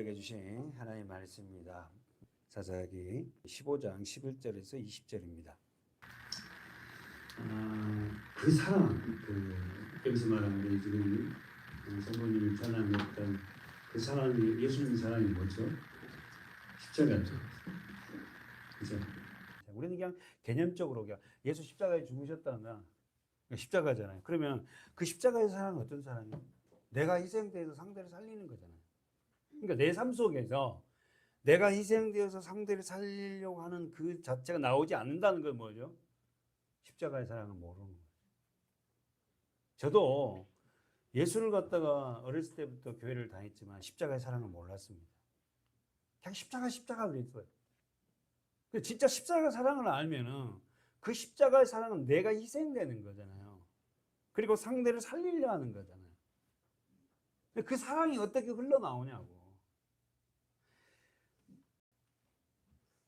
우리에게 주신 하나님의 말씀입니다. 사사기 15장 11절에서 20절입니다. 그 사랑, 여기서 말하는 지금 성도님이 찬양했던 그 사랑이, 예수님 사랑이 뭐죠? 십자가죠. 그죠? 우리는 그냥 개념적으로 그냥 예수 십자가에 죽으셨다면 십자가잖아요. 그러면 그 십자가의 사랑은 어떤 사랑이에요? 내가 희생되어서 상대를 살리는 거잖아요. 그러니까 내 삶 속에서 내가 희생되어서 상대를 살리려고 하는 그 자체가 나오지 않는다는 건 뭐죠? 십자가의 사랑을 모르는 거예요. 저도 예수를 갖다가 어렸을 때부터 교회를 다녔지만 십자가의 사랑을 몰랐습니다. 그냥 십자가 그랬어요. 진짜 십자가 사랑을 알면은 그 십자가의 사랑은 내가 희생되는 거잖아요. 그리고 상대를 살리려 하는 거잖아요. 그 사랑이 어떻게 흘러나오냐고.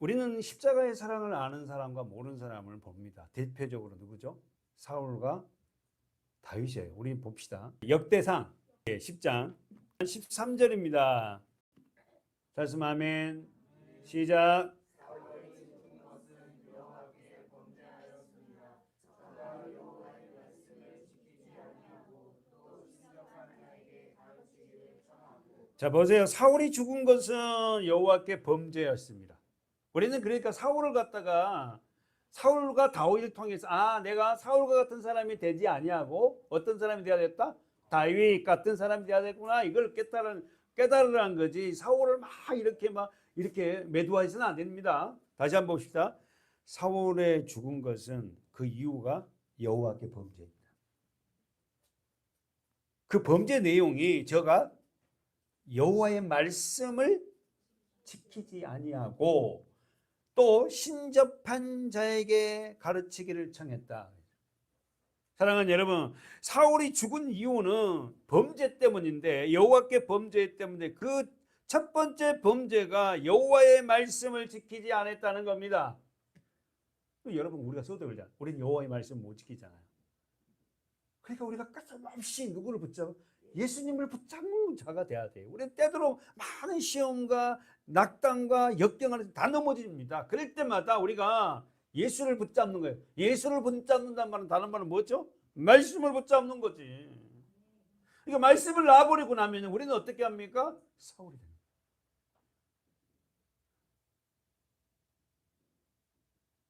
우리는 십자가의 사랑을 아는 사람과 모르는 사람을 봅니다. 대표적으로 누구죠? 사울과 다윗이에요. 우리 봅시다. 역대상 10장 13절입니다. 말씀 아멘. 시작. 자, 보세요. 사울이 죽은 것은 여호와께 범죄였습니다. 우리는 그러니까 사울을 갖다가 사울과 다윗을 통해서 내가 사울과 같은 사람이 되지 아니하고 어떤 사람이 되어야 됐다? 다윗 같은 사람이 되어야 됐구나. 이걸 깨달으라는 거지. 사울을 이렇게 매도해서는 안 됩니다. 다시 한번 봅시다. 사울의 죽은 것은 그 이유가 여호와께 범죄입니다. 그 범죄 내용이 저가 여호와의 말씀을 지키지 아니하고 또 신접한 자에게 가르치기를 청했다. 사랑하는 여러분, 사울이 죽은 이유는 범죄 때문인데 여호와께 범죄 때문에 그 첫 번째 범죄가 여호와의 말씀을 지키지 않았다는 겁니다. 여러분, 우리가 써들자. 우리는 여호와의 말씀 못 지키잖아요. 그러니까 우리가 끝없이 누구를 붙잡아? 예수님을 붙잡는 자가 돼야 돼요. 우리는 때때로 많은 시험과 낙담과 역경을 다 넘어집니다. 그럴 때마다 우리가 예수를 붙잡는 거예요. 예수를 붙잡는다는 말은 다른 말은 뭐죠? 말씀을 붙잡는 거지. 그러니까 말씀을 놔버리고 나면 우리는 어떻게 합니까? 사울이 됩니다.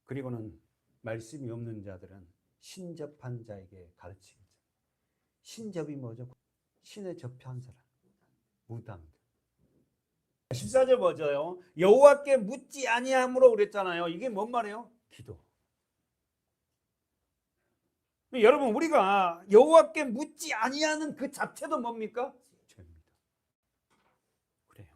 그리고는 말씀이 없는 자들은 신접한 자에게 가르치죠. 신접이 뭐죠? 신에 접한 사람, 무당. 14절 뭐죠? 여호와께 묻지 아니함으로 그랬잖아요. 이게 뭔 말이에요? 기도. 여러분, 우리가 여호와께 묻지 아니하는 그 자체도 뭡니까? 죄입니다. 그래요.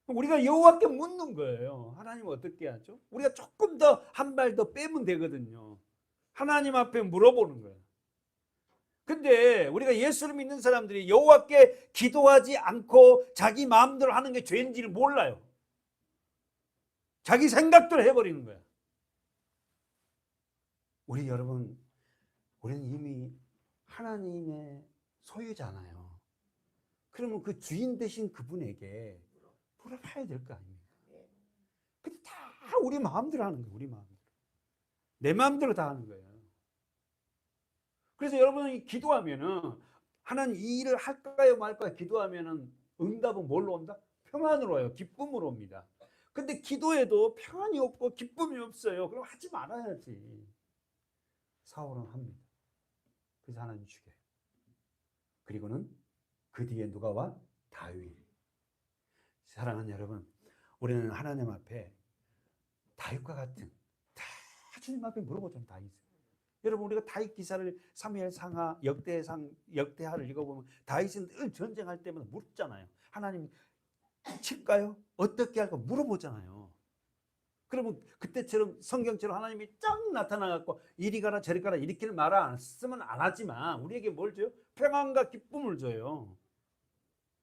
우리가 여호와께 묻는 거예요. 하나님 어떻게 하죠? 우리가 조금 더 한 발 더 빼면 되거든요. 하나님 앞에 물어보는 거예요. 근데 우리가 예수를 믿는 사람들이 여호와께 기도하지 않고 자기 마음대로 하는 게 죄인지를 몰라요. 자기 생각대로 해버리는 거야. 여러분, 우리는 이미 하나님의 소유잖아요. 그러면 그 주인 되신 그분에게 물어봐야 될 거 아닙니까? 근데 다 우리 마음대로 하는 거예요. 우리 마음대로. 내 마음대로 다 하는 거예요. 그래서 여러분이 기도하면은 하나님 이 일을 할까요 말까요 기도하면은 응답은 뭘로 온다? 평안으로 와요. 기쁨으로 옵니다. 근데 기도해도 평안이 없고 기쁨이 없어요. 그럼 하지 말아야지. 사울은 합니다. 그래서 하나님 죽여요. 그리고는 그 뒤에 누가 와? 다윗. 사랑하는 여러분, 우리는 하나님 앞에 다윗과 같은 다 주님 앞에 물어보잖아요. 다윗. 여러분, 우리가 다윗 기사를 사무엘상하 역대하를 읽어보면 다윗은 늘 전쟁할 때마다 묻잖아요. 하나님 칠까요? 어떻게 할까 물어보잖아요. 그러면 그때처럼 성경처럼 하나님이 쫙 나타나갖고 이리 가라 저리 가라 이렇게 말 안 쓰면 안 하지만 우리에게 뭘 줘요? 평안과 기쁨을 줘요.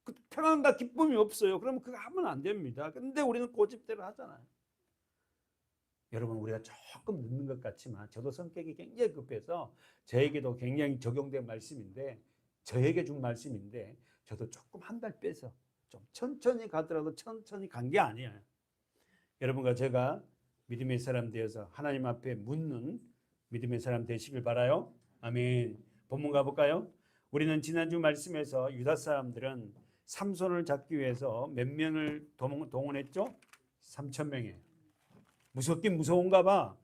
그 평안과 기쁨이 없어요. 그러면 그거 하면 안 됩니다. 근데 우리는 고집대로 하잖아요. 여러분, 우리가 조금 늦는 것 같지만 저도 성격이 굉장히 급해서 저에게도 굉장히 적용된 말씀인데 저에게 준 말씀인데 저도 조금 한 발 빼서 좀 천천히 가더라도 천천히 간 게 아니에요. 여러분과 제가 믿음의 사람 되어서 하나님 앞에 묻는 믿음의 사람 되시길 바라요. 아멘. 본문 가볼까요? 우리는 지난주 말씀에서 유다 사람들은 삼손을 잡기 위해서 몇 명을 동원했죠? 3,000명이에요. 무섭긴 무서운가 봐.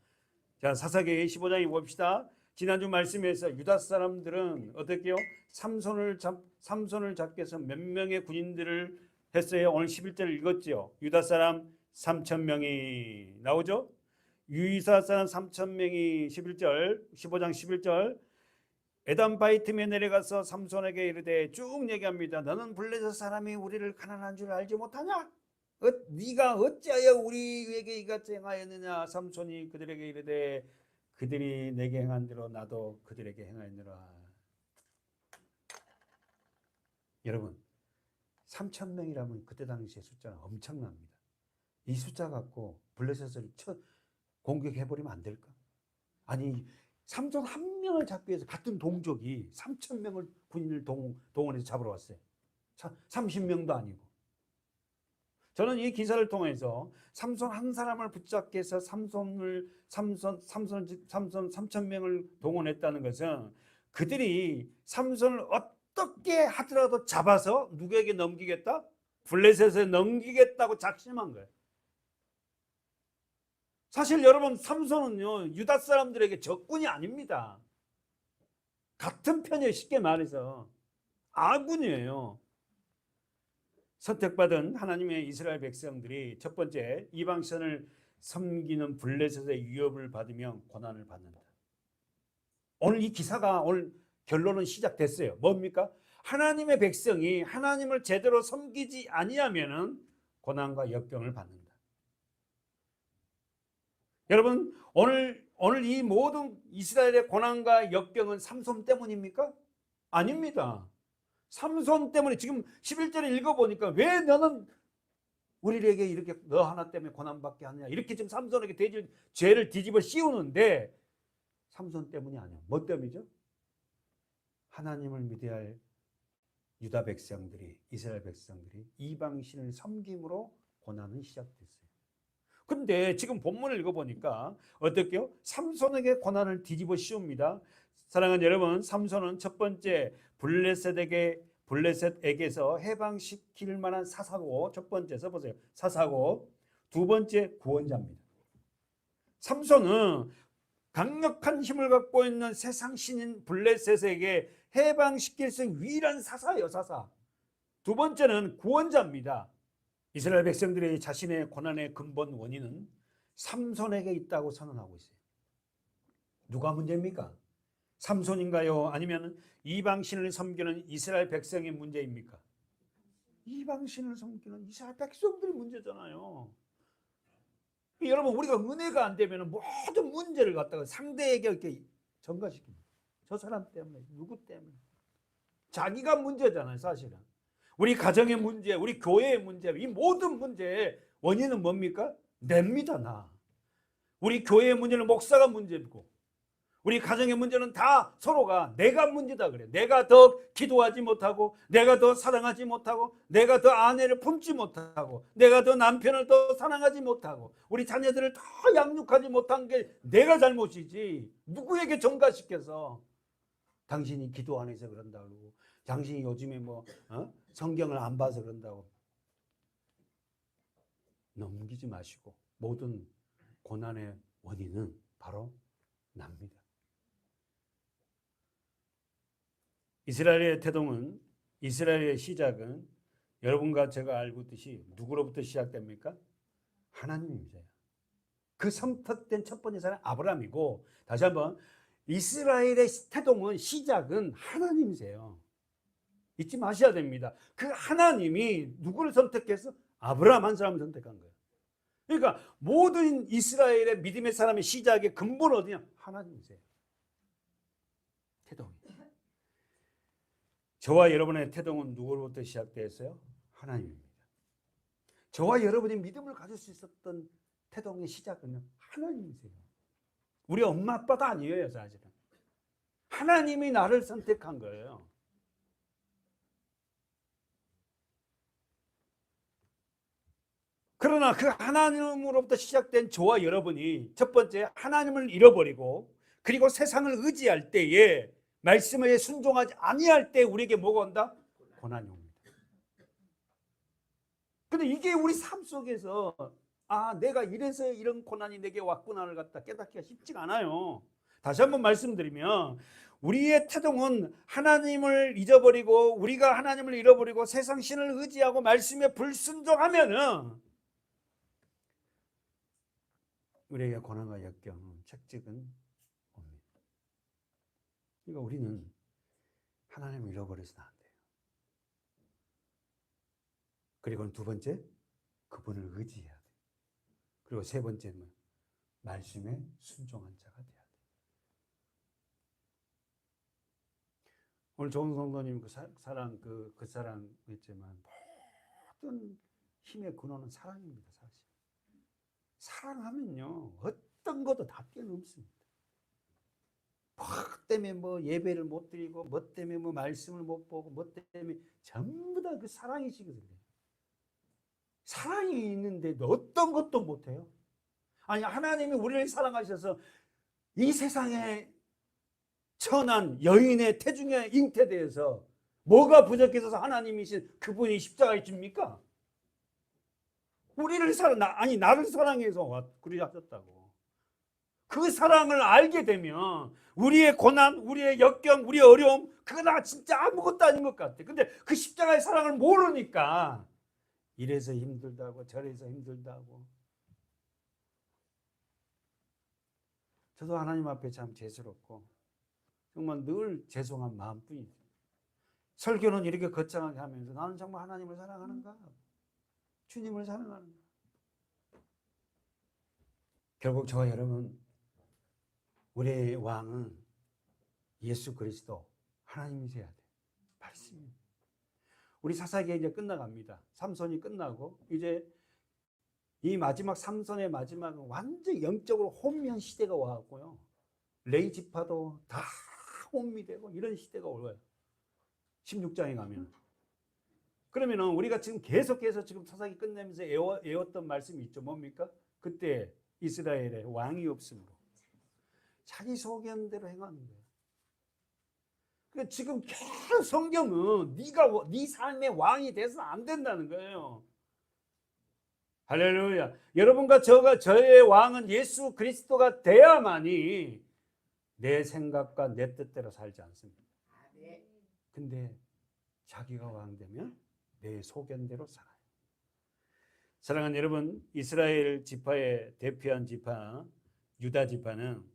자, 사사기 15장에 봅시다. 지난주 말씀에서 유다 사람들은 어떻게요? 삼손을 잡기 위해서 몇 명의 군인들을 했어요. 오늘 11절을 읽었죠. 유다 사람 3,000명이 나오죠. 유다 사람 3,000명이 11절 15장 11절 에담 바이틈에 내려가서 삼손에게 이르되 쭉 얘기합니다. 너는 블레셋 사람이 우리를 가난한 줄 알지 못하냐? 네가 어찌하여 우리에게 이같이 행하였느냐? 삼손이 그들에게 이르되 그들이 내게 행한 대로 나도 그들에게 행하였느라. 여러분 3,000명이라면 그때 당시의 숫자는 엄청납니다. 이 숫자 갖고 블레셋을 공격해버리면 안 될까? 아니 삼손 한 명을 잡기 위해서 같은 동족이 3,000명을 군인을 동원해서 잡으러 왔어요. 30명도 아니고. 저는 이 기사를 통해서 삼손 한 사람을 붙잡기 위해서 삼손 3,000명을 동원했다는 것은 그들이 삼손을 어떻게 하더라도 잡아서 누구에게 넘기겠다? 블레셋에 넘기겠다고 작심한 거예요. 사실 여러분 삼손은요 유다 사람들에게 적군이 아닙니다. 같은 편이에요. 쉽게 말해서 아군이에요. 선택받은 하나님의 이스라엘 백성들이 첫 번째 이방신을 섬기는 블레셋의 위협을 받으며 고난을 받는다. 오늘 이 기사가 오늘 결론은 시작됐어요. 뭡니까? 하나님의 백성이 하나님을 제대로 섬기지 아니하면은 고난과 역경을 받는다. 여러분 오늘 이 모든 이스라엘의 고난과 역경은 삼손 때문입니까? 아닙니다. 삼손 때문에 지금 11절에 읽어보니까 왜 너는 우리에게 이렇게 너 하나 때문에 고난받게 하느냐 이렇게 지금 삼손에게 죄를 뒤집어 씌우는데 삼손 때문이 아니야. 뭐 때문이죠? 하나님을 믿어야 할 유다 백성들이 이스라엘 백성들이 이방신을 섬김으로 고난은 시작됐어요. 근데 지금 본문을 읽어보니까 어떻게요? 삼손에게 고난을 뒤집어 씌웁니다. 사랑하는 여러분, 삼손은 첫 번째 블레셋에게서 해방시킬 만한 사사고, 첫 번째 써보세요. 사사고, 두 번째 구원자입니다. 삼손은 강력한 힘을 갖고 있는 세상 신인 블레셋에게 해방시킬 수 있는 유일한 사사예요. 사사. 두 번째는 구원자입니다. 이스라엘 백성들이 자신의 고난의 근본 원인은 삼손에게 있다고 선언하고 있어요. 누가 문제입니까? 삼손인가요? 아니면 이방신을 섬기는 이스라엘 백성의 문제입니까? 이방신을 섬기는 이스라엘 백성들이 문제잖아요. 여러분 우리가 은혜가 안 되면 모든 문제를 갖다가 상대에게 이렇게 전가시킵니다. 저 사람 때문에, 누구 때문에. 자기가 문제잖아요, 사실은. 우리 가정의 문제, 우리 교회의 문제, 이 모든 문제의 원인은 뭡니까? 냅니다, 나. 우리 교회의 문제는 목사가 문제고, 우리 가정의 문제는 다 서로가 내가 문제다 그래. 내가 더 기도하지 못하고, 내가 더 사랑하지 못하고, 내가 더 아내를 품지 못하고, 내가 더 남편을 더 사랑하지 못하고, 우리 자녀들을 더 양육하지 못한 게 내가 잘못이지. 누구에게 전가시켜서 당신이 기도 안 해서 그런다고, 당신이 요즘에 성경을 안 봐서 그런다고 넘기지 마시고 모든 고난의 원인은 바로 납니다. 이스라엘의 태동은, 이스라엘의 시작은 여러분과 제가 알고 있듯이 누구로부터 시작됩니까? 하나님이세요. 그 선택된 첫 번째 사람은 아브라함이고, 다시 한번 이스라엘의 태동은 시작은 하나님이세요. 잊지 마셔야 됩니다. 그 하나님이 누구를 선택해서? 아브라함 한 사람을 선택한 거예요. 그러니까 모든 이스라엘의 믿음의 사람의 시작의 근본은 어디냐? 하나님이세요. 태동이. 저와 여러분의 태동은 누구로부터 시작되었어요? 하나님입니다. 저와 여러분이 믿음을 가질 수 있었던 태동의 시작은 하나님이세요. 우리 엄마 아빠도 아니에요, 사실은. 하나님이 나를 선택한 거예요. 그러나 그 하나님으로부터 시작된 저와 여러분이 첫 번째 하나님을 잃어버리고 그리고 세상을 의지할 때에 말씀에 순종하지 아니할 때 우리에게 뭐가 온다? 고난이 옵니다. 근데 이게 우리 삶 속에서 내가 이래서 이런 고난이 내게 왔구나를 갖다 깨닫기가 쉽지가 않아요. 다시 한번 말씀드리면 우리의 태동은 하나님을 잊어버리고 우리가 하나님을 잃어버리고 세상 신을 의지하고 말씀에 불순종하면은 우리에게 고난과 역경, 책찍은 옵니다. 그러니까 우리는 하나님을 잃어버려서는 안 돼요. 그리고 두 번째, 그분을 의지해야 돼요. 그리고 세 번째는 말씀에 순종한 자가 돼야 돼요. 오늘 좋은 성도님 그 사랑 했지만 모든 힘의 근원은 사랑입니다. 사실 사랑하면요 어떤 것도 다 뛰어넘습니다. 뭐 때문에 뭐 예배를 못 드리고 뭐 때문에 뭐 말씀을 못 보고 뭐 때문에 전부 다 그 사랑이시거든요. 사랑이 있는데 어떤 것도 못해요. 아니 하나님이 우리를 사랑하셔서 이 세상에 천한 여인의 태중에 잉태되어서 뭐가 부족해서 하나님이신 그분이 십자가에 집니까? 우리를 나를 사랑해서 그리 하셨다고. 그 사랑을 알게 되면 우리의 고난, 우리의 역경, 우리의 어려움 그거 다 진짜 아무것도 아닌 것 같아. 근데 그 십자가의 사랑을 모르니까 이래서 힘들다고 저래서 힘들다고. 저도 하나님 앞에 참 죄스럽고 정말 늘 죄송한 마음뿐이죠. 설교는 이렇게 거창하게 하면서 나는 정말 하나님을 사랑하는가? 주님을 사랑하는가? 결국 저와 여러분 우리의 왕은 예수 그리스도 하나님이셔야 돼요. 말씀입니다. 우리 사사기가 이제 끝나갑니다. 삼손이 끝나고 이제 이 마지막 삼손의 마지막은 완전 영적으로 혼미한 시대가 와갖고요. 레위 지파도 다 혼미되고 이런 시대가 올거예요. 16장에 가면. 그러면은 우리가 지금 계속해서 지금 사사기 끝내면서 외웠던 말씀이 있죠. 뭡니까? 그때 이스라엘에 왕이 없으므로 자기 소견대로 행하는 거예요. 그러니까 지금 계속 성경은 네 삶의 왕이 돼서는 안 된다는 거예요. 할렐루야. 여러분과 저의 왕은 예수 그리스도가 돼야만이 내 생각과 내 뜻대로 살지 않습니다. 근데 자기가 왕 되면 내 소견대로 살아요. 사랑하는 여러분, 이스라엘 지파의 대표한 지파 유다 지파는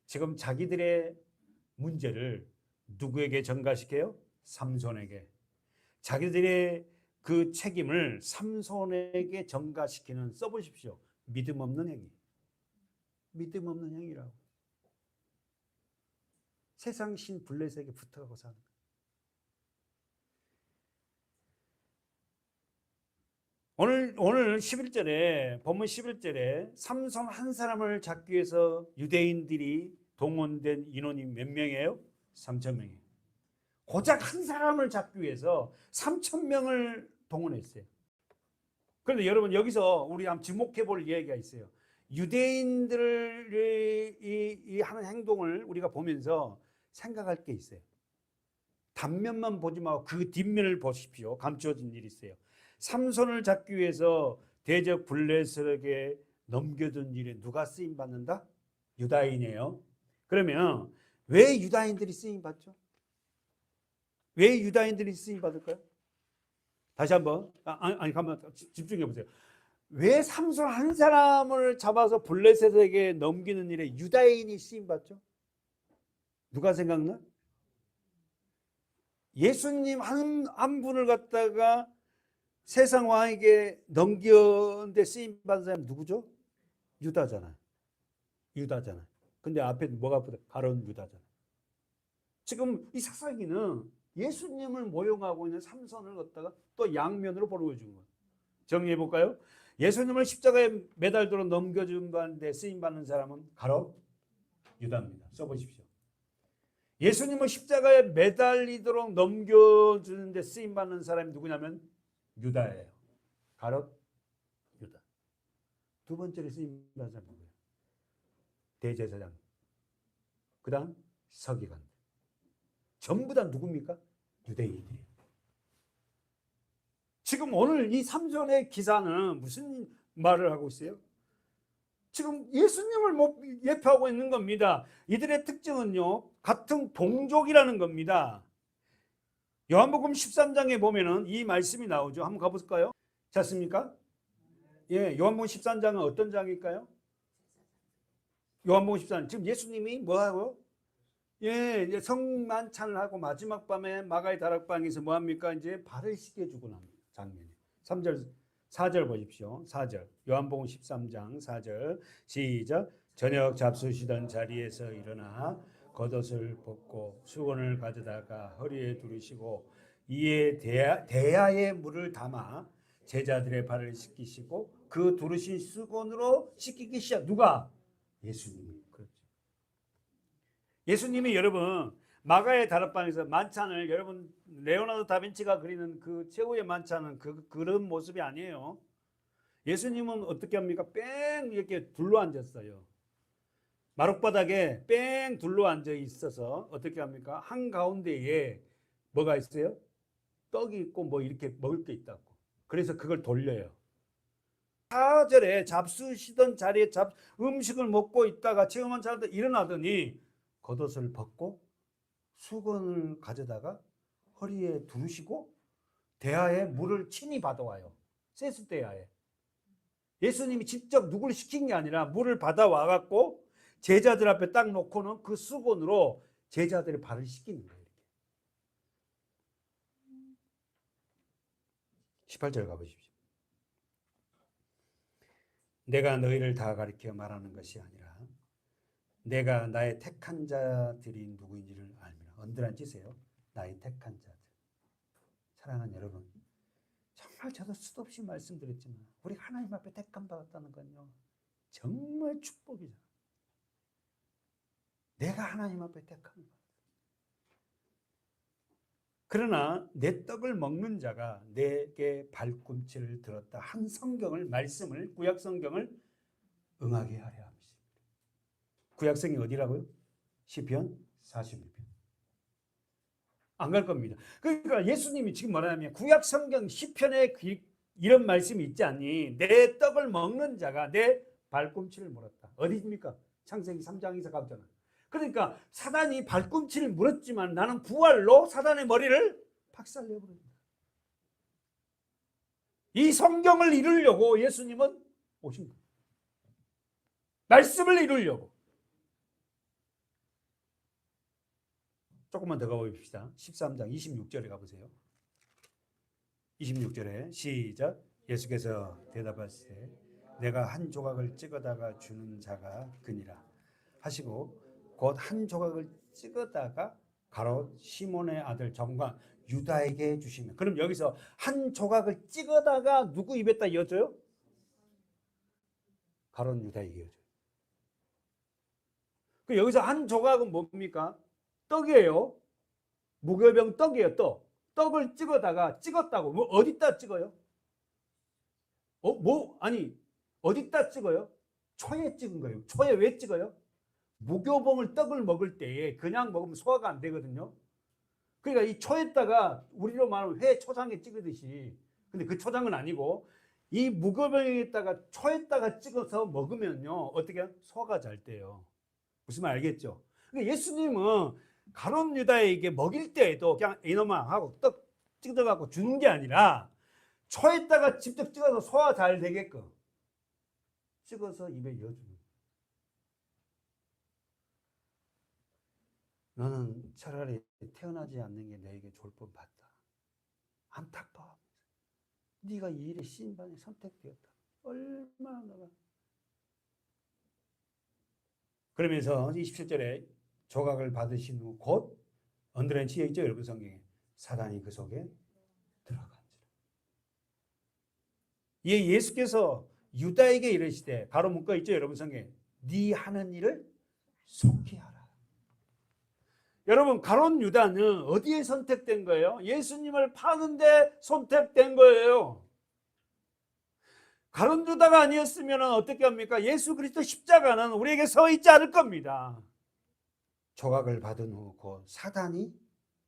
지금 자기들의 문제를 누구에게 전가시켜요? 삼손에게. 자기들의 그 책임을 삼손에게 전가시키는, 써보십시오. 믿음 없는 행위. 믿음 없는 행위라고. 세상 신 블레셋에게 붙어가고 사는 거예요. 오늘 11절에 본문 11절에 삼손 한 사람을 잡기 위해서 유대인들이 동원된 인원이 몇 명이에요? 3,000명이에요. 고작 한 사람을 잡기 위해서 3,000명을 동원했어요. 그런데 여러분 여기서 우리 한번 지목해 볼 이야기가 있어요. 유대인들이 하는 행동을 우리가 보면서 생각할 게 있어요. 단면만 보지 말고 그 뒷면을 보십시오. 감추어진 일이 있어요. 삼손을 잡기 위해서 대적 블레셋에게 넘겨둔 일에 누가 쓰임 받는다? 유다인이에요. 그러면 왜 유다인들이 쓰임 받죠? 왜 유다인들이 쓰임 받을까요? 다시 한번 한번 집중해 보세요. 왜 삼손 한 사람을 잡아서 블레셋에게 넘기는 일에 유다인이 쓰임 받죠? 누가 생각나? 예수님 한 분을 갖다가 세상 왕에게 넘겼는데 쓰임 받은 사람이 누구죠? 유다잖아요. 유다잖아요. 근데 앞에 뭐가 붙어? 가룟 유다잖아요. 지금 이 사사기는 예수님을 모용하고 있는 삼손을 갖다가 또 양면으로 보여준 거예요. 정리해 볼까요? 예수님을 십자가에 매달도록 넘겨준 데 쓰임 받는 사람은 가룟 유다입니다. 써보십시오. 예수님을 십자가에 매달리도록 넘겨주는데 쓰임 받는 사람이 누구냐면 유다예요. 가룟 유다. 두 번째로 쓰임 받은 사람이 누구예요? 대제사장. 그 다음 서기관. 전부 다 누굽니까? 유대인들이에요. 지금 오늘 이 삼손의 기사는 무슨 말을 하고 있어요? 지금 예수님을 예표하고 있는 겁니다. 이들의 특징은요, 같은 동족이라는 겁니다. 요한복음 13장에 보면은 이 말씀이 나오죠. 한번 가볼까요? 찾습니까? 예, 요한복음 13장은 어떤 장일까요? 요한복음 13장. 지금 예수님이 뭐 하고? 예, 성만찬을 하고 마지막 밤에 마가의 다락방에서 뭐 합니까? 이제 발을 씻겨주고 납니다. 장면이. 3절, 4절 보십시오. 4절. 요한복음 13장 4절. 시작. 저녁 잡수시던 자리에서 일어나 겉옷을 벗고 수건을 가져다가 허리에 두르시고 이에 대야에 물을 담아 제자들의 발을 씻기시고 그 두르신 수건으로 씻기기 시작. 누가? 예수님이. 그렇죠. 예수님이 여러분 마가의 다락방에서 만찬을 여러분 레오나르도 다빈치가 그리는 그 최후의 만찬은 그런 모습이 아니에요. 예수님은 어떻게 합니까? 뺑 이렇게 둘러 앉았어요. 마룻바닥에 뺑 둘러 앉아 있어서 어떻게 합니까? 한가운데에 뭐가 있어요? 떡이 있고 뭐 이렇게 먹을 게 있다고. 그래서 그걸 돌려요. 4절에 잡수시던 자리에 음식을 먹고 있다가 체험한 사람들 일어나더니 겉옷을 벗고 수건을 가져다가 허리에 두르시고 대야에 물을 친히 받아와요. 세수 대야에. 예수님이 직접 누구를 시킨 게 아니라 물을 받아와 갖고 제자들 앞에 딱 놓고는 그 수건으로 제자들의 발을 씻기는 거예요. 18절 가보십시오. 내가 너희를 다 가리켜 말하는 것이 아니라 내가 나의 택한 자들이 누구인지를 알미라. 언들한 짓이에요. 나의 택한 자들. 사랑하는 여러분, 정말 저도 수도 없이 말씀드렸지만 우리 하나님 앞에 택함 받았다는 건요 정말 축복이잖아. 내가 하나님 앞에 택함 받았다. 그러나 내 떡을 먹는 자가 내게 발꿈치를 들었다. 한 성경을 말씀을 구약 성경을 응하게 하려 합니다. 구약성이 어디라고요? 시편 41편. 안 갈 겁니다. 그러니까 예수님이 지금 말하면 구약 성경 시편에 이런 말씀이 있지 않니? 내 떡을 먹는 자가 내 발꿈치를 물었다. 어디입니까? 창세기 3장에서 가보잖아. 그러니까 사단이 발꿈치를 물었지만 나는 부활로 사단의 머리를 박살내버립니다. 이 성경을 이루려고 예수님은 오신 거예요. 말씀을 이루려고. 조금만 더 가봅시다. 13장 26절에 가보세요. 26절에 시작. 예수께서 대답하시되 내가 한 조각을 찍어다가 주는 자가 그니라 하시고 곧 한 조각을 찍어다가 가롯 시몬의 아들 정관 유다에게 주시면. 그럼 여기서 한 조각을 찍어다가 누구 입에다 이어줘요? 가롯 유다에게 이어줘요. 그 여기서 한 조각은 뭡니까? 떡이에요. 무교병 떡이에요. 떡을 찍었다고 뭐 어디다 찍어요? 아니 어디다 찍어요? 초에 찍은 거예요. 초에 왜 찍어요? 무교병을 떡을 먹을 때에 그냥 먹으면 소화가 안 되거든요. 그러니까 이 초에다가 우리로 말하면 회 초장에 찍듯이, 근데 그 초장은 아니고 이 무교병에다가 초에다가 찍어서 먹으면요 어떻게 소화가 잘 돼요. 무슨 말 알겠죠? 그러니까 예수님은 가룟 유다에게 먹일 때에도 그냥 이놈아 하고 떡 찍어갖고 주는 게 아니라 초에다가 직접 찍어서 소화 잘 되게끔 찍어서 입에 넣어주는 거예요. 너는 차라리 태어나지 않는 게 너에게 좋을 뻔봤다. 안타까워. 네가 이 일에 신반에 선택되었다. 얼마나 너가. 그러면서 27절에 조각을 받으신 후 곧 언더라인 치여 있죠, 여러분 성경에. 사단이 그 속에 들어간지라. 예, 예수께서 유다에게 이르시되 바로 묶어 있죠, 여러분 성경에. 네 하는 일을 속히 하라. 여러분 가룟 유다는 어디에 선택된 거예요? 예수님을 파는데 선택된 거예요. 가룟 유다가 아니었으면 어떻게 합니까? 예수 그리스도 십자가는 우리에게 서 있지 않을 겁니다. 조각을 받은 후 그 사단이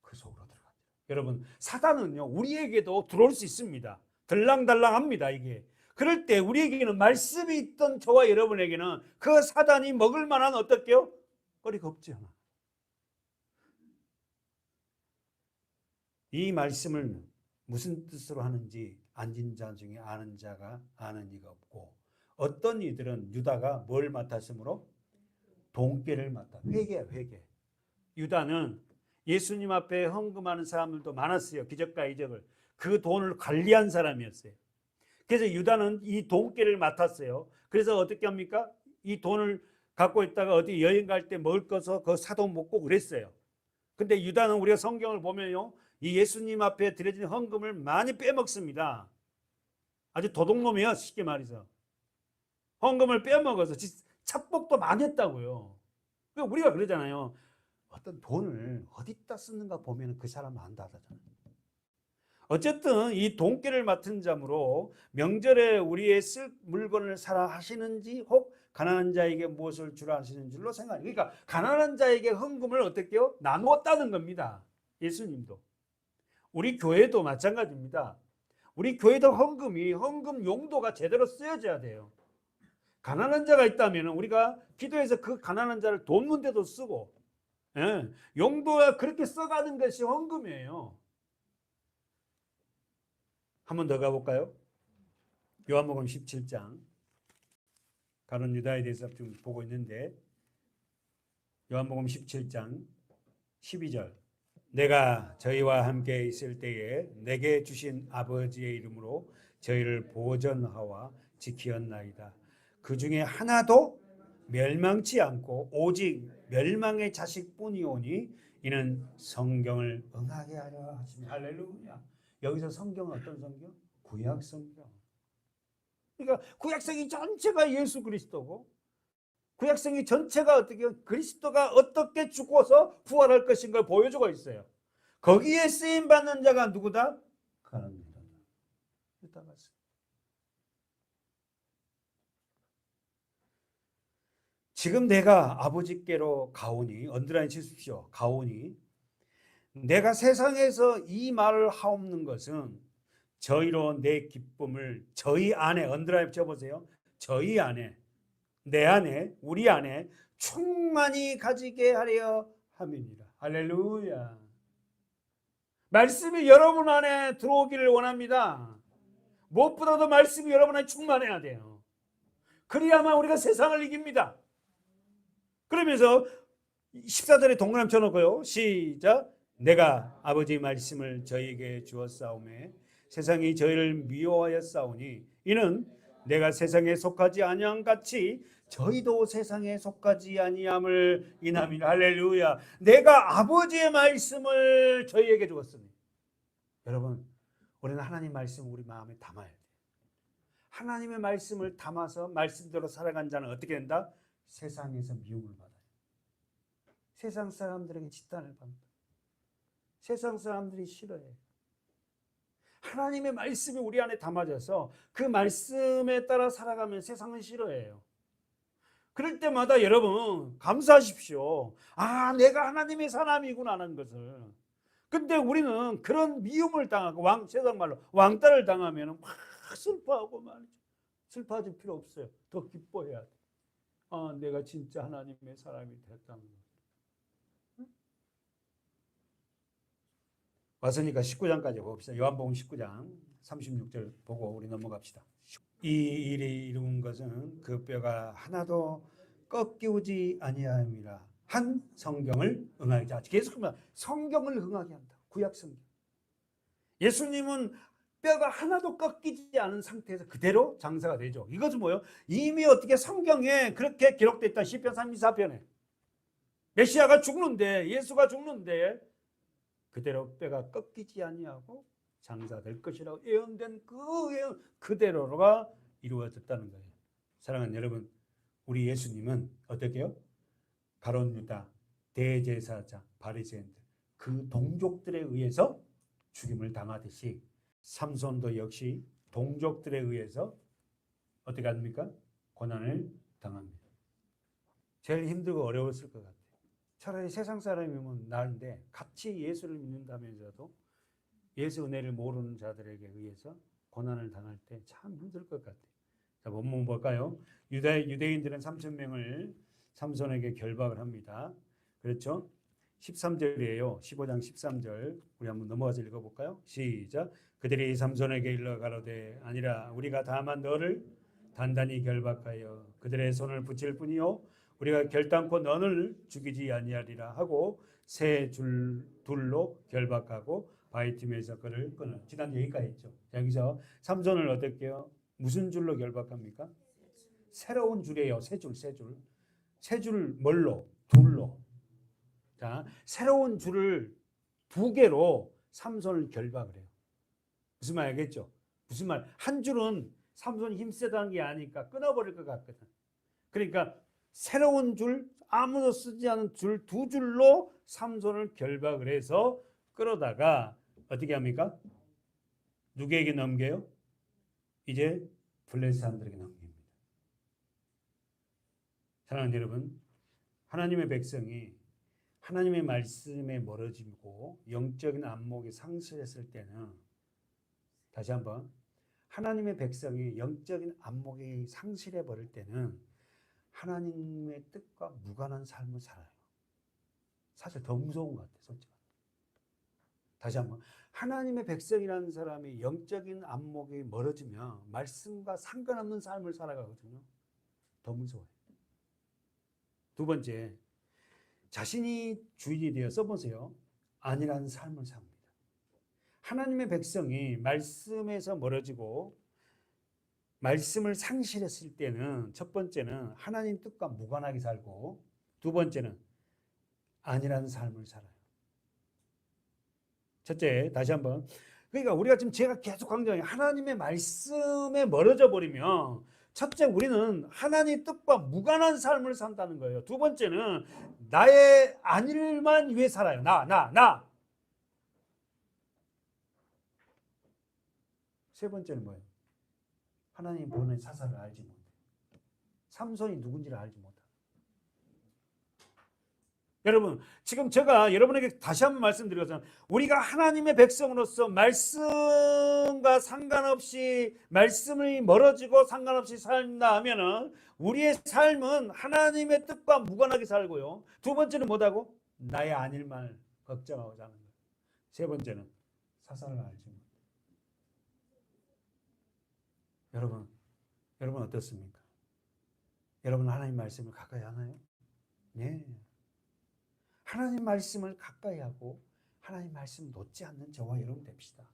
그 속으로 들어갑니다. 여러분, 사단은요 우리에게도 들어올 수 있습니다. 들랑달랑합니다. 이게 그럴 때 우리에게는 말씀이 있던 저와 여러분에게는 그 사단이 먹을 만한 어떻게요? 거리가 없지 않아. 이 말씀을 무슨 뜻으로 하는지 앉은 자 중에 아는 자가 아는 이가 없고, 어떤 이들은 유다가 뭘 맡았으므로 돈깨를 맡아. 회개야, 회개. 유다는 예수님 앞에 헌금하는 사람들도 많았어요. 기적과 이적을. 그 돈을 관리한 사람이었어요. 그래서 유다는 이 돈깨를 맡았어요. 그래서 어떻게 합니까? 이 돈을 갖고 있다가 어디 여행 갈 때 먹을 것을 그 사돈 먹고 그랬어요. 근데 유다는 우리가 성경을 보면요, 이 예수님 앞에 드려진 헌금을 많이 빼먹습니다. 아주 도둑놈이에요, 쉽게 말해서. 헌금을 빼먹어서 착복도 많이 했다고요. 우리가 그러잖아요. 어떤 돈을 어디다 쓰는가 보면 그 사람은 안다 하잖아요. 어쨌든 이 돈깨를 맡은 자므로 명절에 우리의 쓸 물건을 사라 하시는지, 혹 가난한 자에게 무엇을 주라 하시는 줄로 생각해요. 그러니까 가난한 자에게 헌금을 어떻게 해요? 나누었다는 겁니다. 예수님도. 우리 교회도 마찬가지입니다. 우리 교회도 헌금 용도가 제대로 쓰여져야 돼요. 가난한 자가 있다면 우리가 기도해서 그 가난한 자를 돕는 데도 쓰고, 예, 용도가 그렇게 써가는 것이 헌금이에요. 한 번 더 가볼까요? 요한복음 17장. 가룟 유다에 대해서 좀 보고 있는데, 요한복음 17장 12절. 내가 저희와 함께 있을 때에 내게 주신 아버지의 이름으로 저희를 보전하와 지키었나이다. 그 중에 하나도 멸망치 않고 오직 멸망의 자식뿐이오니 이는 성경을 응하게 하려 하십니다. 할렐루야. 여기서 성경은 어떤 성경? 구약 성경. 그러니까 구약성이 전체가 예수 그리스도고, 구약성이 전체가 어떻게 그리스도가 어떻게 죽어서 부활할 것인가 보여주고 있어요. 거기에 쓰임 받는 자가 누구다? 가룟 유다다. 지금 내가 아버지께로 가오니, 언더라인 치십시오. 가오니 내가 세상에서 이 말을 하옵는 것은 저희로 내 기쁨을 저희 안에, 언더라인 쳐보세요. 저희 안에, 내 안에, 우리 안에 충만히 가지게 하려 함이니라. 할렐루야. 말씀이 여러분 안에 들어오기를 원합니다. 무엇보다도 말씀이 여러분 안에 충만해야 돼요. 그래야만 우리가 세상을 이깁니다. 그러면서 14절에 동그라미 쳐놓고요. 시작. 내가 아버지 말씀을 저희에게 주었사오매 세상이 저희를 미워하였사오니 이는 내가 세상에 속하지 아니함 같이 저희도 세상에 속하지 아니함을 인함이라. 할렐루야. 내가 아버지의 말씀을 저희에게 주었습니다. 여러분, 우리는 하나님 말씀을 우리 마음에 담아야 돼요. 하나님의 말씀을 담아서 말씀대로 살아간 자는 어떻게 된다? 세상에서 미움을 받아요. 세상 사람들에게 짓단을 받는다. 세상 사람들이 싫어해요. 하나님의 말씀이 우리 안에 담아져서 그 말씀에 따라 살아가면 세상은 싫어해요. 그럴 때마다 여러분 감사하십시오. 아, 내가 하나님의 사람이구나 하는 것을. 근데 우리는 그런 미움을 당하고 세상 말로 왕따를 당하면 막 슬퍼하고 말이죠. 슬퍼질 필요 없어요. 더 기뻐해야 돼. 아, 내가 진짜 하나님의 사람이 됐다는 거. 왔으니까 19장까지 봅시다. 요한복음 19장 36절 보고 우리 넘어갑시다. 이 일이 이룬 것은 그 뼈가 하나도 꺾이지 아니함이라 한 성경을 응하게 하자. 계속 성경을 응하게 한다. 구약 성경. 예수님은 뼈가 하나도 꺾이지 않은 상태에서 그대로 장사가 되죠. 이것은 뭐예요? 이미 어떻게 성경에 그렇게 기록되어 있다. 시편 34편에 메시아가 죽는데, 예수가 죽는데 그대로 뼈가 꺾이지 아니하고 장사될 것이라고 예언된 그 예언 그대로가 이루어졌다는 거예요. 사랑하는 여러분, 우리 예수님은 어떻게 해요? 가룟 유다, 대제사장, 바리새인들 그 동족들에 의해서 죽임을 당하듯이 삼손도 역시 동족들에 의해서 어떻게 합니까? 고난을 당합니다. 제일 힘들고 어려웠을 것 같아요. 차라리 세상 사람이면 나은데 같이 예수를 믿는다면서도 예수 은혜를 모르는 자들에게 의해서 고난을 당할 때 참 힘들 것 같아요. 자, 본문 볼까요? 유대인들은 3,000명을 삼손에게 결박을 합니다. 그렇죠? 13절이에요. 15장 13절. 우리 한번 넘어가서 읽어볼까요? 시작. 그들이 삼손에게 일러 가로되 아니라 우리가 다만 너를 단단히 결박하여 그들의 손을 붙일 뿐이요 우리가 결단코 너를 죽이지 아니하리라 하고 새 둘로 결박하고 바위 틈에서 그를 끊어. 지난 여기까지 했죠. 여기서 삼손을 어떻게 해요? 무슨 줄로 결박합니까? 새로운 줄이에요. 새 줄. 새 줄 뭘로? 둘로. 자, 새로운 줄을 2개로 삼손을 결박을 해요. 무슨 말 알겠죠? 무슨 말? 한 줄은 삼손이 힘세다는 게 아니까 끊어버릴 것 같거든. 그러니까 새로운 줄, 아무도 쓰지 않은 줄 2줄로 삼손을 결박을 해서 끌어다가 어떻게 합니까? 누구에게 넘겨요? 이제 블레셋 사람들에게 넘깁니다. 사랑하는 여러분, 하나님의 백성이 하나님의 말씀에 멀어지고 영적인 안목이 상실했을 때는 다시 한번 하나님의 백성이 영적인 안목이 상실해 버릴 때는 하나님의 뜻과 무관한 삶을 살아요. 사실 더 무서운 것 같아요. 솔직히. 다시 한번 하나님의 백성이라는 사람이 영적인 안목이 멀어지면 말씀과 상관없는 삶을 살아가거든요. 더 무서워요. 2번째, 자신이 주인이 되어 써보세요. 아니라는 삶을 삽니다. 하나님의 백성이 말씀에서 멀어지고 말씀을 상실했을 때는 첫 번째는 하나님 뜻과 무관하게 살고 2번째는 아니라는 삶을 살아요. 첫째, 다시 한번. 그러니까 우리가 지금 제가 계속 강조해요. 하나님의 말씀에 멀어져 버리면 첫째, 우리는 하나님 뜻과 무관한 삶을 산다는 거예요. 2번째는 나의 안일만 위해 살아요. 나. 3번째는 뭐예요? 하나님 보낸 사사를 알지 못해. 삼손이 누군지를 알지 못해. 여러분, 지금 제가 여러분에게 다시 한번 말씀드리겠습니다. 우리가 하나님의 백성으로서 말씀과 상관없이 말씀이 멀어지고 상관없이 산다 하면은 우리의 삶은 하나님의 뜻과 무관하게 살고요. 2번째는 뭐다고? 나의 안일만을 걱정하고 사는 거예요. 3번째는 사사를 알지 못해. 여러분 어떻습니까? 여러분 하나님 말씀을 가까이 하나요? 네. 하나님 말씀을 가까이 하고 하나님 말씀 놓지 않는 저와 여러분 됩시다.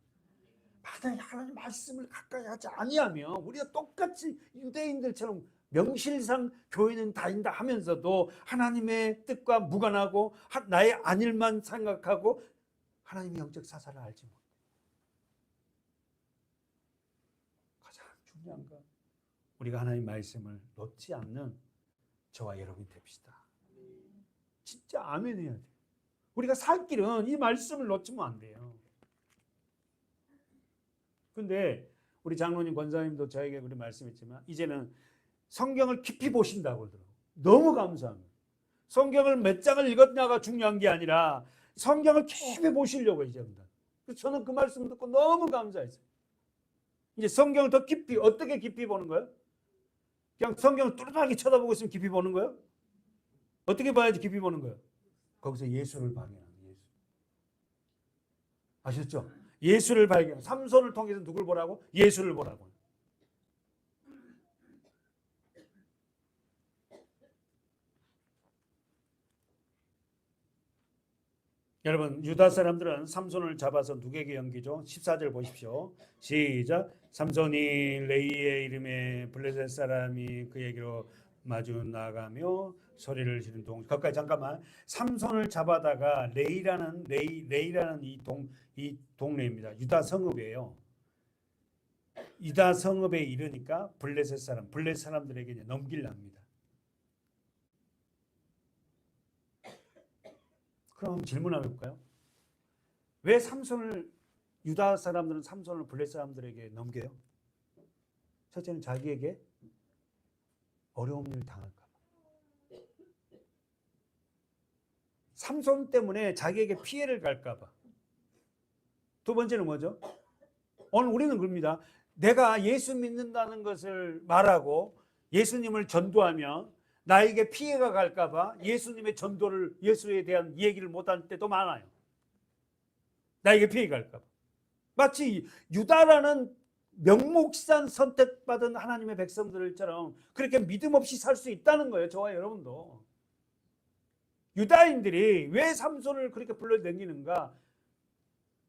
만약에 하나님 말씀을 가까이 하지 아니하면 우리가 똑같이 유대인들처럼 명실상 교회는 다닌다 하면서도 하나님의 뜻과 무관하고 나의 안일만 생각하고 하나님의 영적 사사를 알지 못해. 가장 중요한 건 우리가 하나님 말씀을 놓지 않는 저와 여러분이 됩시다. 진짜 아멘 해야 돼요. 우리가 살 길은 이 말씀을 놓치면 안 돼요. 근데 우리 장로님, 권사님도 저에게 그렇게 말씀했지만 이제는 성경을 깊이 보신다고 그러더라고요. 너무 감사합니다. 성경을 몇 장을 읽었냐가 중요한 게 아니라 성경을 깊이 보시려고 이제 합니다. 그래서 저는 그 말씀 듣고 너무 감사했어요. 이제 성경을 더 깊이, 어떻게 깊이 보는 거예요? 그냥 성경을 뚜렷하게 쳐다보고 있으면 깊이 보는 거예요? 어떻게 봐야지 깊이 보는 거예요? 거기서 예수를 발견하는 예수. 아셨죠? 예수를 발견. 삼손을 통해서 누굴 보라고? 예수를 보라고. 여러분, 유다 사람들은 삼손을 잡아서 누구에게 연기죠? 14절 보십시오. 시작. 삼손이 레이의 이름에 블레셋 사람이 그에게로 마주 나가며 소리를 지른 거기까지 잠깐만. 삼손을 잡아다가 레이라는 이 동네입니다. 유다 성읍이에요. 유다 성읍에 이르니까 블레셋 사람들에게 이제 넘기랍니다. 그럼 질문 한번 해볼까요? 왜 유다 사람들은 삼손을 블레셋 사람들에게 넘겨요? 첫째는 자기에게 어려운 일을 당할까 봐. 삼손 때문에 자기에게 피해를 갈까 봐. 두 번째는 뭐죠? 오늘 우리는 그럽니다. 내가 예수 믿는다는 것을 말하고 예수님을 전도하면 나에게 피해가 갈까 봐 예수님의 전도를, 예수에 대한 얘기를 못할 때도 많아요. 나에게 피해가 갈까 봐. 마치 유다라는 명목상 선택받은 하나님의 백성들처럼 그렇게 믿음 없이 살 수 있다는 거예요. 저와 여러분도. 유다인들이 왜 삼손을 그렇게 불러다니는가?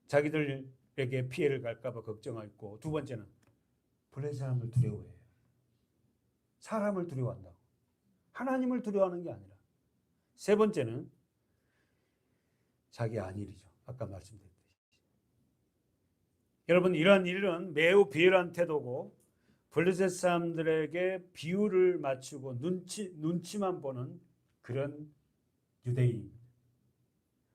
자기들에게 피해를 갈까 봐 걱정하고, 두 번째는 블레셋 사람을 두려워해요. 사람을 두려워한다고. 하나님을 두려워하는 게 아니라. 세 번째는 자기 안일이죠. 아까 말씀드렸듯이. 여러분, 이러한 일은 매우 비열한 태도고 블레셋 사람들에게 비유를 맞추고 눈치만 보는 그런 유대인.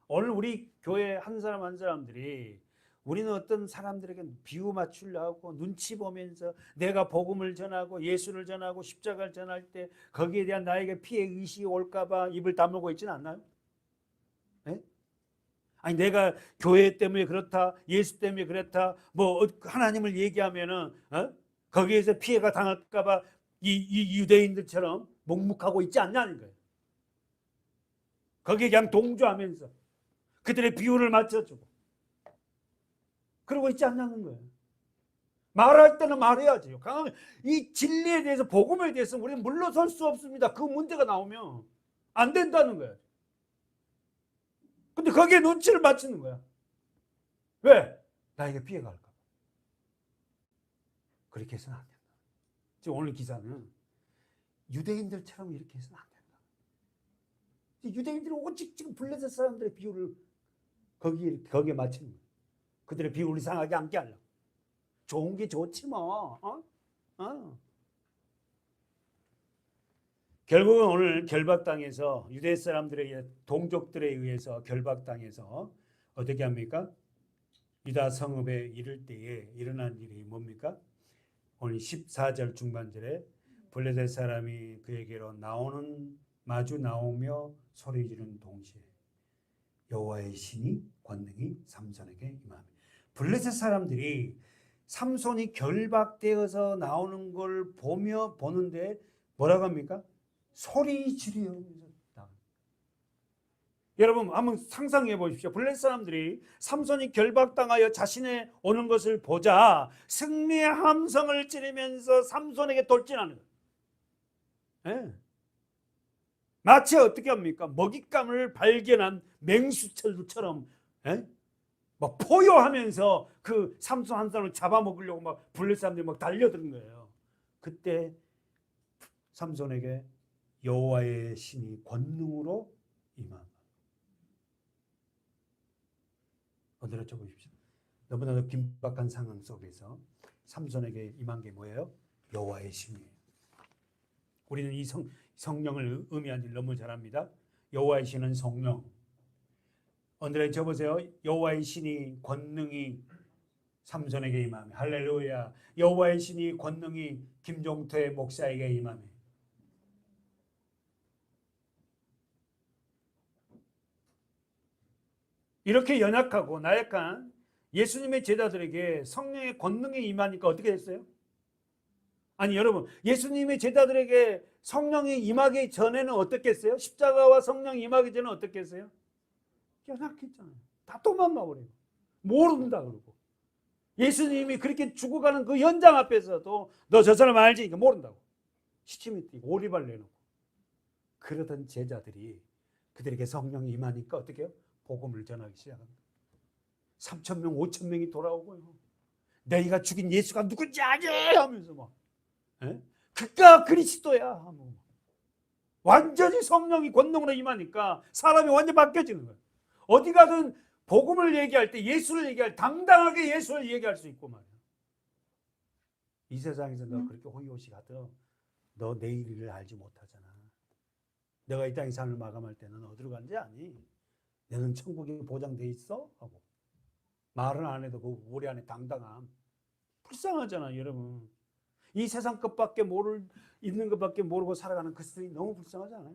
오늘 우리 교회 한 사람 한 사람들이 우리는 어떤 사람들에게 비유 맞추려고 눈치 보면서 내가 복음을 전하고 예수를 전하고 십자가를 전할 때 거기에 대한 나에게 피해 의식이 올까 봐 입을 다물고 있지는 않나요? 네? 아니 내가 교회 때문에 그렇다, 예수 때문에 그렇다, 뭐 하나님을 얘기하면은 거기에서 피해가 당할까 봐 이 유대인들처럼 묵묵하고 있지 않냐는 거예요. 거기에 그냥 동조하면서 그들의 비유를 맞춰주고 그러고 있지 않냐는 거예요. 말할 때는 말해야죠. 이 진리에 대해서, 복음에 대해서 우리는 물러설 수 없습니다. 그 문제가 나오면 안 된다는 거예요. 근데 거기에 눈치를 맞추는 거야. 왜? 나에게 피해가 갈까 봐. 그렇게 해서는 안 된다. 지금 오늘 기사는 유대인들처럼 이렇게 해서는 안 된다. 유대인들이 오직 지금 블레셋 사람들의 비유를 거기에 맞추는 거예요. 그들의 비유를 이상하게 않게 하려고. 좋은 게 좋지 뭐. 결국은 오늘 결박당해서 유대 사람들의 동족들에 의해서 결박당해서 어떻게 합니까? 유다 성읍에 이를 때에 일어난 일이 뭡니까? 오늘 14절 중반절에 블레셋 사람이 그에게로 마주 나오며 소리 지르는 동시에 여호와의 신이 권능이 삼손에게 임하며. 블레셋 사람들이 삼손이 결박되어서 나오는 걸 보는데 뭐라고 합니까? 소리 지르면서. 여러분 한번 상상해 보십시오. 블레셋 사람들이 삼손이 결박당하여 자신의 오는 것을 보자 승리의 함성을 지르면서 삼손에게 돌진하는 거예요. 네. 마치 어떻게 합니까? 먹잇감을 발견한 맹수처럼 막 포효하면서 그 삼손 한 사람을 잡아먹으려고 막 블레셋 사람들이 막 달려드는 거예요. 그때 삼손에게 여호와의 신이 권능으로 임함. 어디로 쳐보십시오. 너무나도 긴박한 상황 속에서 삼손에게 임한 게 뭐예요? 여호와의 신이에요. 우리는 이 성령을 의미하는 일 너무 잘 압니다. 여호와의 신은 성령. 오늘에 쳐보세요. 여호와의 신이 권능이 삼손에게 임하며. 할렐루야. 여호와의 신이 권능이 김종태 목사에게 임하며. 이렇게 연약하고 나약한 예수님의 제자들에게 성령의 권능이 임하니까 어떻게 됐어요? 아니 여러분, 예수님의 제자들에게 성령이 임하기 전에는 어떻겠어요? 십자가와 성령이 임하기 전에는 어떻겠어요? 연약했잖아요. 다 도망가버리고 모른다 그러고. 예수님이 그렇게 죽어가는 그 현장 앞에서도 너 저 사람 알지? 이거 모른다고. 시침이 뛰고 오리발 내놓고. 그러던 제자들이 그들에게 성령이 임하니까 어떻게 해요? 복음을 전하기 시작합니다. 3,000명, 5,000명이 돌아오고요. 너희가 죽인 예수가 누군지 아니? 하면서 막 그가 그리스도야 하고 완전히 성령이 권능으로 임하니까 사람이 완전히 바뀌어지는 거예요. 어디 가든 복음을 얘기할 때 예수를 얘기할 때 당당하게 예수를 얘기할 수 있고 말이야. 이 세상에서 너 그렇게 호의호식 하든 너 내일 일을 알지 못하잖아. 내가 이 땅의 삶을 마감할 때는 어디로 간지 아니? 너는 천국이 보장돼 있어? 하고 말은 안 해도 그 우리 안에 당당함. 불쌍하잖아 여러분. 이 세상 것밖에 있는 것밖에 모르고 살아가는 그들이 너무 불쌍하지 않아요?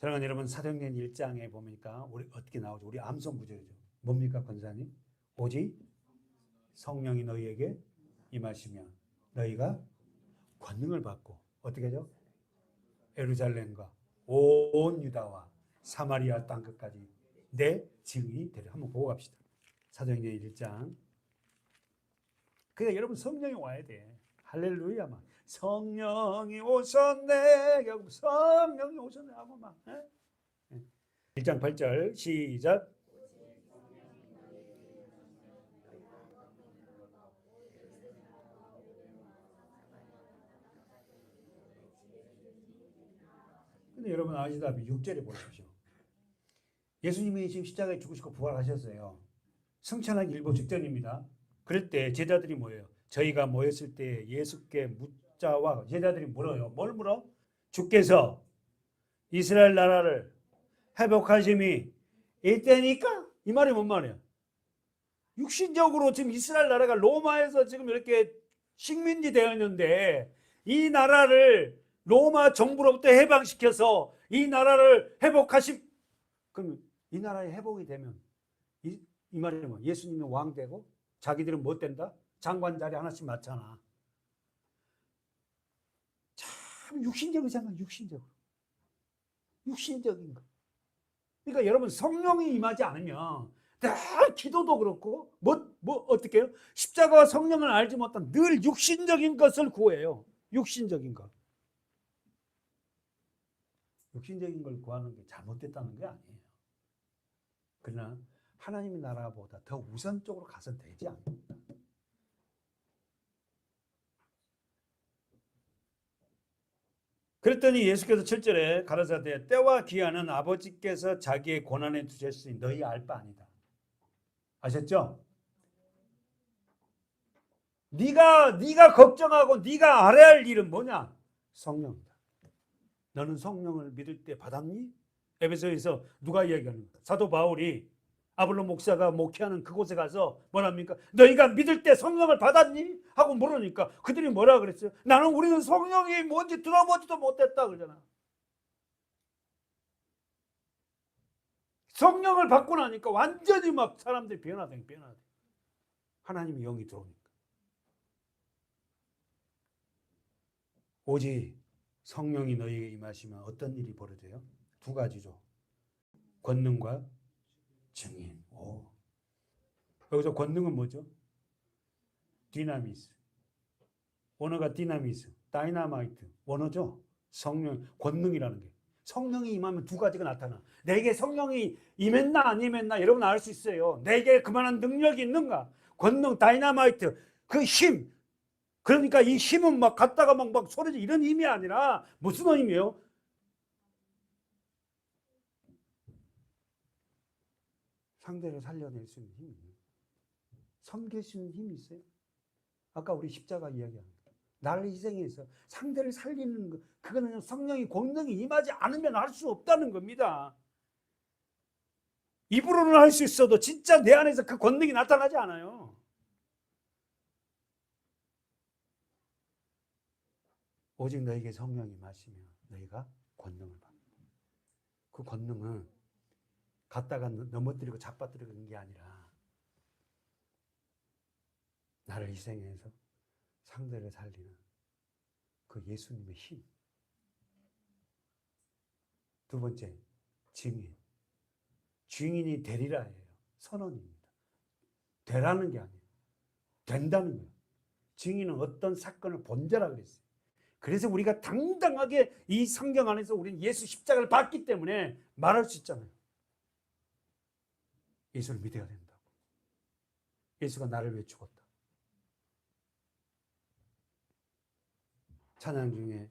사랑하는 여러분, 사도행전 1장에 보니까 우리 어떻게 나오죠? 우리 암송 구절이죠. 뭡니까, 권사님? 오직 성령이 너희에게 임하시면 너희가 권능을 받고 어떻게 하죠? 예루살렘과 온 유다와 사마리아 땅 끝까지 내 증인이 되려. 한번 보고 갑시다. 사도행전 1장. 그러니까 여러분 성령이 와야 돼. 할렐루야 막 성령이 오셨네. 성령이 오셨네 하고 막. 1장 8절 시작. 근데 여러분 아시다시피 6절에 보십시오. 예수님이 지금 십자가에 죽으시고 부활하셨어요. 승천하기 일보 직전입니다. 그럴 때 제자들이 뭐예요? 저희가 모였을 때 예수께 묻자와 제자들이 물어요. 뭘 물어? 주께서 이스라엘 나라를 회복하심이 이때니까? 이 말이 뭔 말이야? 육신적으로 지금 이스라엘 나라가 로마에서 지금 이렇게 식민지 되었는데 이 나라를 로마 정부로부터 해방시켜서 이 나라를 회복하심. 그럼 이 나라의 회복이 되면 이 말이 뭐 예수님이 왕 되고 자기들은 뭐 된다? 장관 자리 하나씩 맡잖아. 참 육신적인 생각, 육신적인 거. 그러니까 여러분 성령이 임하지 않으면 다 기도도 그렇고 어떻게 해요? 십자가와 성령을 알지 못한 늘 육신적인 것을 구해요. 육신적인 것. 육신적인 걸 구하는 게 잘못됐다는 게 아니에요. 그러나 하나님의 나라보다 더 우선적으로 가서 되지 않습니다. 그랬더니 예수께서 7절에 가라사대 때와 기한은 아버지께서 자기의 권한에 두셨으니 너희 알 바 아니다. 아셨죠? 네가 걱정하고 네가 알아야 할 일은 뭐냐? 성령이다. 너는 성령을 믿을 때 받았니? 에베소에서 누가 이야기하는 거야? 사도 바울이 아볼로 목사가 목회하는 그곳에 가서 뭐랍니까? 너희가 믿을 때 성령을 받았니? 하고 물으니까 그들이 뭐라 그랬어요? 우리는 성령이 뭔지 들어보지도 못했다 그러잖아. 성령을 받고 나니까 완전히 막 사람들이 변화돼. 하나님의 영이 들어오니까. 오직 성령이 너희에게 임하시면 어떤 일이 벌어져요? 두 가지죠. 권능과 증인. 여기서 권능은 뭐죠? 디나미스. 원어가 디나미스, 다이나마이트. 원어죠. 성령, 권능이라는 게. 성령이 임하면 두 가지가 나타나. 내게 성령이 임했나 안 임했나 여러분 알 수 있어요. 내게 그만한 능력이 있는가? 권능, 다이나마이트. 그 힘. 그러니까 이 힘은 막 갖다가 막 소리지 이런 힘이 아니라 무슨 힘이에요? 상대를 살려낼 수 있는 힘이에요. 섬길 수 있는 힘이 있어요. 아까 우리 십자가 이야기한 나를 희생해서 상대를 살리는 거, 그거는 성령이 권능이 임하지 않으면 할 수 없다는 겁니다. 입으로는 할 수 있어도 진짜 내 안에서 그 권능이 나타나지 않아요. 오직 너에게 성령이 임하시면 너희가 권능을 받는다. 그 권능은 갖다가 넘어뜨리고 잡아뜨리는 게 아니라 나를 희생해서 상대를 살리는 그 예수님의 힘. 두 번째, 증인. 증인이 되리라예요. 선언입니다. 되라는 게 아니에요. 된다는 거예요. 증인은 어떤 사건을 본자라 그랬어요. 그래서 우리가 당당하게 이 성경 안에서 우리는 예수 십자가를 봤기 때문에 말할 수 있잖아요. 예수를 믿어야 된다고. 예수가 나를 위해 죽었다. 찬양 중에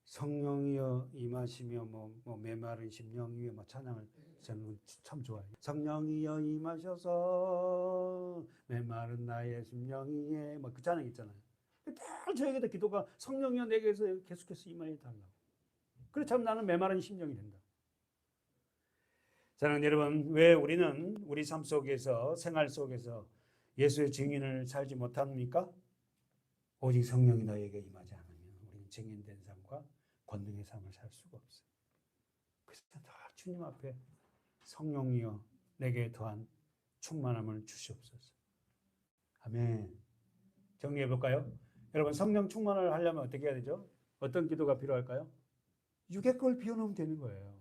성령이여 임하시며 메마른 심령 위에 찬양을 저는 참 좋아해요. 성령이여 임하셔서 메마른 나의 심령 위에 그 찬양 있잖아요. 다 저에게도 기도가 성령이여 내게서 계속해서 임하여 달라고. 그래 참 나는 메마른 심령이 된다. 사랑하는 여러분, 왜 우리는 우리 삶 속에서 생활 속에서 예수의 증인을 살지 못합니까? 오직 성령이 너에게 임하지 않으면 우리는 증인된 삶과 권능의 삶을 살 수가 없어요. 그래서 다 주님 앞에 성령이여 내게 더한 충만함을 주시옵소서. 아멘. 정리해 볼까요? 여러분, 성령 충만을 하려면 어떻게 해야 되죠? 어떤 기도가 필요할까요? 육의 걸 비워놓으면 되는 거예요.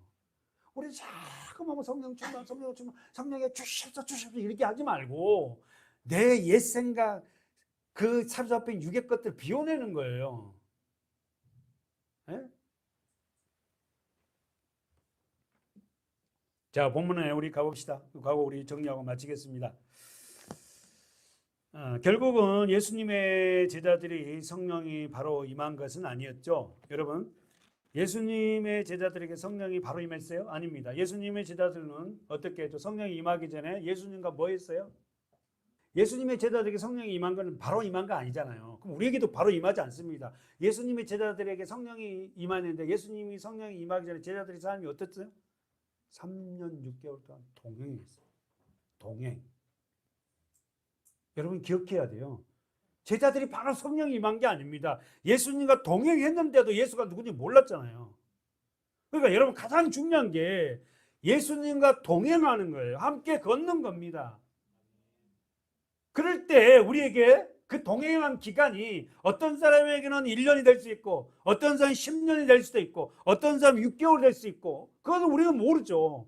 우리 자꾸만 성령 충만, 성령 충만, 성령에 주십시오 이렇게 하지 말고 내 옛 생각, 그 사로잡힌 육의 것들 비워내는 거예요. 네? 자, 본문에 우리 가봅시다. 가고 우리 정리하고 마치겠습니다. 결국은 예수님의 제자들이 성령이 바로 임한 것은 아니었죠. 여러분, 예수님의 제자들에게 성령이 바로 임했어요? 아닙니다. 예수님의 제자들은 어떻게 했죠? 성령이 임하기 전에 예수님과 뭐 했어요? 예수님의 제자들에게 성령이 임한 것은 바로 임한 거 아니잖아요. 그럼 우리에게도 바로 임하지 않습니다. 예수님의 제자들에게 성령이 임하는데 예수님이 성령이 임하기 전에 제자들의 삶이 어땠어요? 3년 6개월 동안 동행했어요. 동행. 여러분 기억해야 돼요. 제자들이 바로 성령이 임한 게 아닙니다. 예수님과 동행했는데도 예수가 누군지 몰랐잖아요. 그러니까 여러분 가장 중요한 게 예수님과 동행하는 거예요. 함께 걷는 겁니다. 그럴 때 우리에게 그 동행한 기간이 어떤 사람에게는 1년이 될 수 있고 어떤 사람이 10년이 될 수도 있고 어떤 사람이 6개월이 될 수 있고 그건 우리는 모르죠.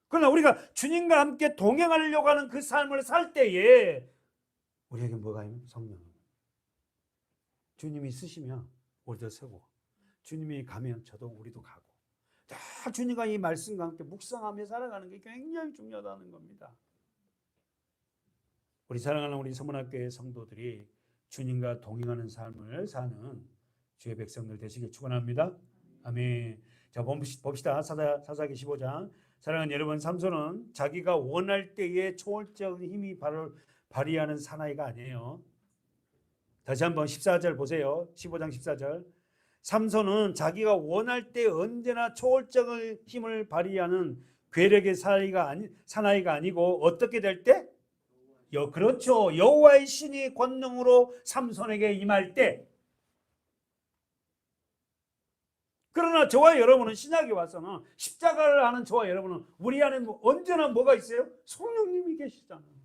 그러나 우리가 주님과 함께 동행하려고 하는 그 삶을 살 때에 우리에게 뭐가 있는? 성령. 주님이 쓰시면 우리도 서고 주님이 가면 저도 우리도 가고 다 주님과 이 말씀과 함께 묵상하며 살아가는 게 굉장히 중요하다는 겁니다. 우리 사랑하는 우리 서문학교의 성도들이 주님과 동행하는 삶을 사는 주의 백성들 되시길 축원합니다. 아멘. 자, 봅시다. 사사기 15장. 사랑하는 여러분, 삼손은 자기가 원할 때에 초월적인 힘이 발휘하는 사나이가 아니에요. 다시 한번 14절 보세요. 15장 14절. 삼손은 자기가 원할 때 언제나 초월적인 힘을 발휘하는 괴력의 사나이가 아니고 어떻게 될 때? 그렇죠. 여호와의 신이 권능으로 삼손에게 임할 때. 그러나 저와 여러분은 신약에 와서는 십자가를 하는 저와 여러분은 우리 안에 언제나 뭐가 있어요? 성령님이 계시잖아요.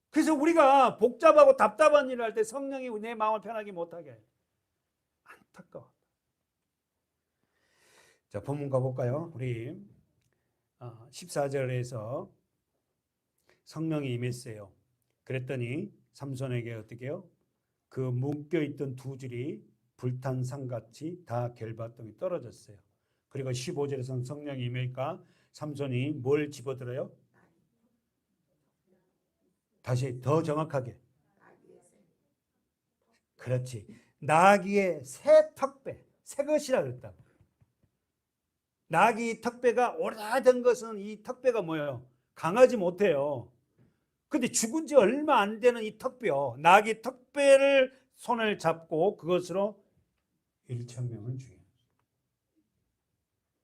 그래서 우리가 복잡하고 답답한 일을 할 때 성령이 내 마음을 편하게 못하게 안타까워. 자, 본문 가볼까요? 우리 14절에서 성령이 임했어요. 그랬더니 삼손에게 어떻게 해요? 그 묶여있던 두 줄이 불탄 상같이 다 결바덩이 떨어졌어요. 그리고 15절에서는 성령이 임하니까 삼손이 뭘 집어들어요? 다시 더 정확하게. 그렇지. 나귀의 새 턱배, 새 것이라 그랬다. 나귀 턱배가 오래된 것은 이 턱배가 뭐예요? 강하지 못해요. 근데 죽은 지 얼마 안 되는 이 턱뼈, 나귀 턱뼈를 손을 잡고 그것으로 1,000명을 죽여요.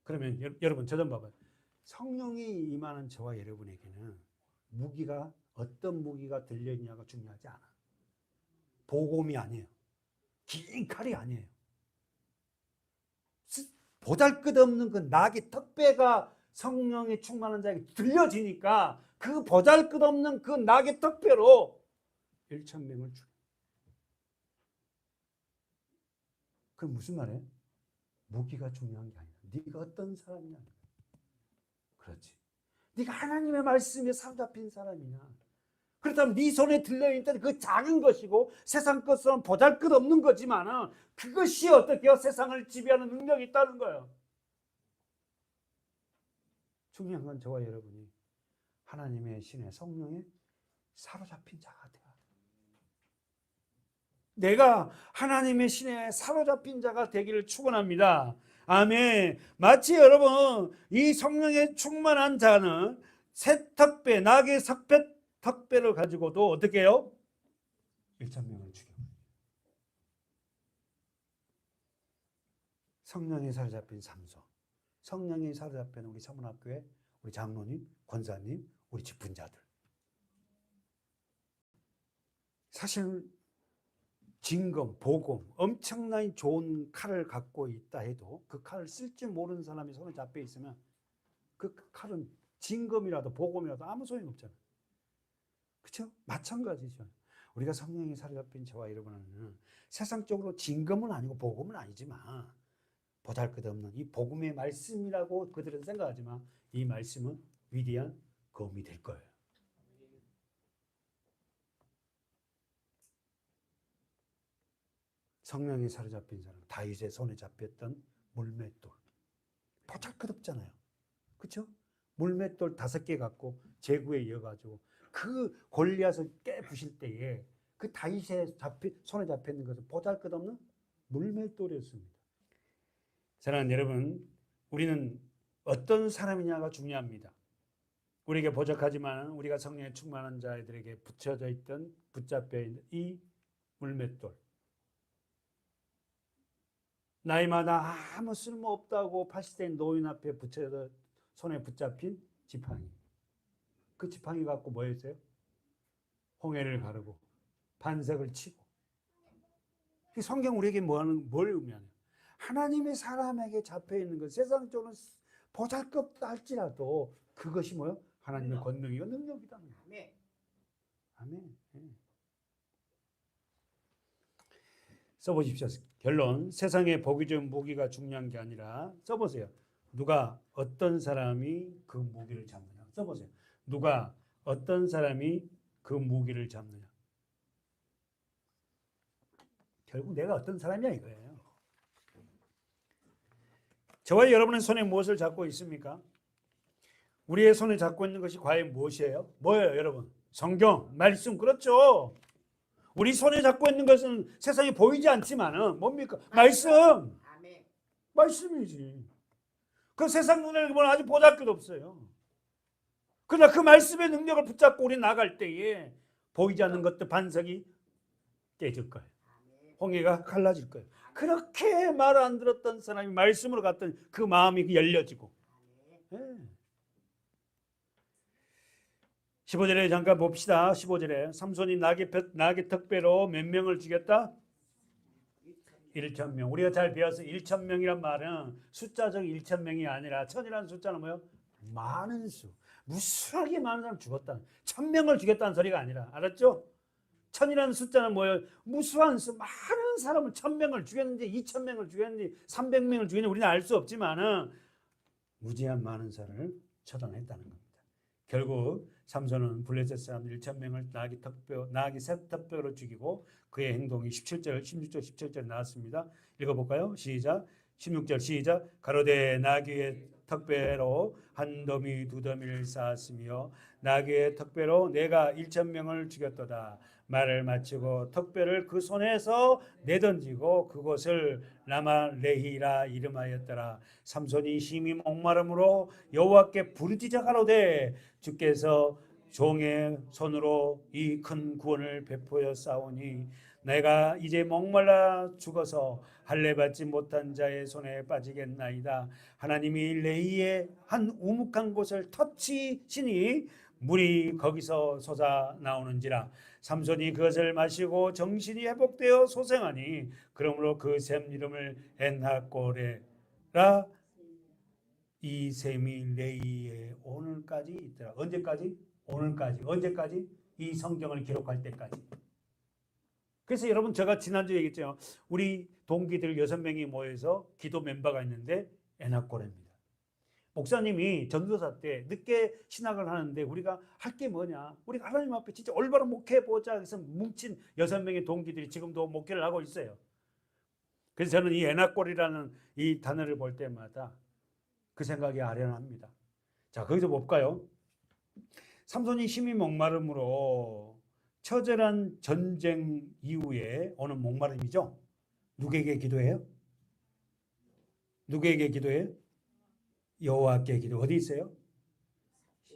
그러면 여러분 저 좀 봐봐요. 성령이 임하는 저와 여러분에게는 무기가 어떤 무기가 들려있냐가 중요하지 않아. 보검이 아니에요. 긴 칼이 아니에요. 보잘것없는 그 나귀 턱뼈가 성령이 충만한 자에게 들려지니까 그 보잘것없는 그 나귀 턱뼈로 1,000명을 죽여. 그럼 무슨 말이에요? 무기가 중요한 게 아니야. 네가 어떤 사람이냐. 그렇지. 네가 하나님의 말씀에 사로잡힌 사람이냐. 그렇다면 네 손에 들려있던 그 작은 것이고 세상 것은 보잘것없는 거지만 그것이 어떻게 해요? 세상을 지배하는 능력이 있다는 거예요. 중요한 건 저와 여러분이 하나님의 신의 성령에 사로잡힌 자가 되어야 돼. 내가 하나님의 신에 사로잡힌 자가 되기를 축원합니다. 아멘. 마치 여러분 이 성령에 충만한 자는 새 턱배, 나귀의 턱배를 가지고도 어떻게 해요? 1,000명을 죽여. 성령에 사로잡힌 삼손, 성령에 사로잡힌 우리 서문학교의 우리 장로님, 권사님, 우리 직분자들. 사실 진검, 보검, 엄청나게 좋은 칼을 갖고 있다 해도 그 칼을 쓸 줄 모르는 사람이 손에 잡혀 있으면 그 칼은 진검이라도 보검이라도 아무 소용이 없잖아요. 그렇죠? 마찬가지죠. 우리가 성령이 사로잡힌 저와 여러분은 세상적으로 진검은 아니고 보검은 아니지만 보잘것없는 이 복음의 말씀이라고 그들은 생각하지만 이 말씀은 위대한 검이 될 거예요. 성령이 사로잡힌 사람, 다윗의 손에 잡혔던 물맷돌. 보잘것없잖아요. 그렇죠? 물맷돌 5개 갖고 제구에 이어가지고 그 골리앗을 깨부실 때에 그 다윗의 손에 잡혔는 것은 보잘것없는 물맷돌이었습니다. 사랑하는 여러분, 우리는 어떤 사람이냐가 중요합니다. 우리에게 보적하지만 우리가 성령에 충만한 자들에게 붙여져 있던, 붙잡혀 있는 이 물맷돌. 나이마다 아무 쓸모없다고 80대 노인 앞에 붙여져 손에 붙잡힌 지팡이. 그 지팡이 갖고 뭐 했어요? 홍해를 가르고 반석을 치고. 성경 우리에게 뭘 의미하냐? 하나님의 사람에게 잡혀 있는 것, 세상적으로는 보잘것없다 할지라도 그것이 뭐요? 하나님의 권능이요 능력이다. 아멘. 아멘. 써보십시오. 결론. 세상의 복이 준 무기가 중요한 게 아니라 써보세요. 누가 어떤 사람이 그 무기를 잡느냐. 써보세요. 누가 어떤 사람이 그 무기를 잡느냐. 결국 내가 어떤 사람이야 이거예요. 저와 여러분의 손에 무엇을 잡고 있습니까? 우리의 손에 잡고 있는 것이 과연 무엇이에요? 뭐예요, 여러분? 성경, 말씀, 그렇죠. 우리 손에 잡고 있는 것은 세상에 보이지 않지만은 뭡니까? 말씀. 아멘. 말씀이지. 그 세상 눈에 보면 아주 보잘것없어요. 그러나 그 말씀의 능력을 붙잡고 우리 나갈 때에 보이지 않는 것도 반석이 깨질 거예요. 홍해가 갈라질 거예요. 그렇게 말 안 들었던 사람이 말씀으로 갔던 그 마음이 열려지고. 네. 15절에 잠깐 봅시다. 15절에 삼손이 나귀 턱배로 몇 명을 죽였다? 1,000명. 우리가 잘 배워서 1,000명이란 말은 숫자적 1,000명이 아니라 천이라는 숫자는 뭐예요? 많은 수. 무수하게 많은 사람 죽었다. 1,000명을 죽였다는 소리가 아니라, 알았죠? 천이라는 숫자는 뭐예요? 무수한 수, 많은 사람을 1,000명을 죽였는지 2,000명을 죽였는지 300명을 죽였는지 우리는 알 수 없지만은 무지한 많은 사람을 처단했다는 겁니다. 결국 삼손은 블레셋 사람 1,000명을 나귀 셋 턱뼈로 죽이고 그의 행동이 16절 17절 나왔습니다. 읽어볼까요? 시작. 16절 시작. 가로되 나귀의 턱뼈로 한 더미 두 더미를 쌓았으며 나귀의 턱뼈로 내가 1,000명을 죽였도다. 말을 마치고 턱뼈를 그 손에서 내던지고 그곳을 라마레히라 이름하였더라. 삼손이 심히 목마름으로 여호와께 부르짖어 가로되 주께서 종의 손으로 이 큰 구원을 베푸셨사오니 내가 이제 목말라 죽어서 할례 받지 못한 자의 손에 빠지겠나이다. 하나님이 레히의 한 우묵한 곳을 터치시니 물이 거기서 솟아 나오는지라. 삼손이 그것을 마시고 정신이 회복되어 소생하니 그러므로 그 샘 이름을 엔하꼬레라. 이 샘이 레히에 오늘까지 있더라. 언제까지? 오늘까지. 언제까지? 이 성경을 기록할 때까지. 그래서 여러분 제가 지난주에 얘기했죠. 우리 동기들 6명이 모여서 기도 멤버가 있는데 엔하꼬레입니다. 목사님이 전도사 때 늦게 신학을 하는데 우리가 할 게 뭐냐? 우리가 하나님 앞에 진짜 올바로 목회해보자 해서 뭉친 6명의 동기들이 지금도 목회를 하고 있어요. 그래서 저는 이 엔하꼬리라는 이 단어를 볼 때마다 그 생각이 아련합니다. 자, 거기서 볼까요? 삼손이 심히 목마름으로 처절한 전쟁 이후에 오는 목마름이죠. 누구에게 기도해요? 누구에게 기도해요? 여호와께 기도. 어디 있어요?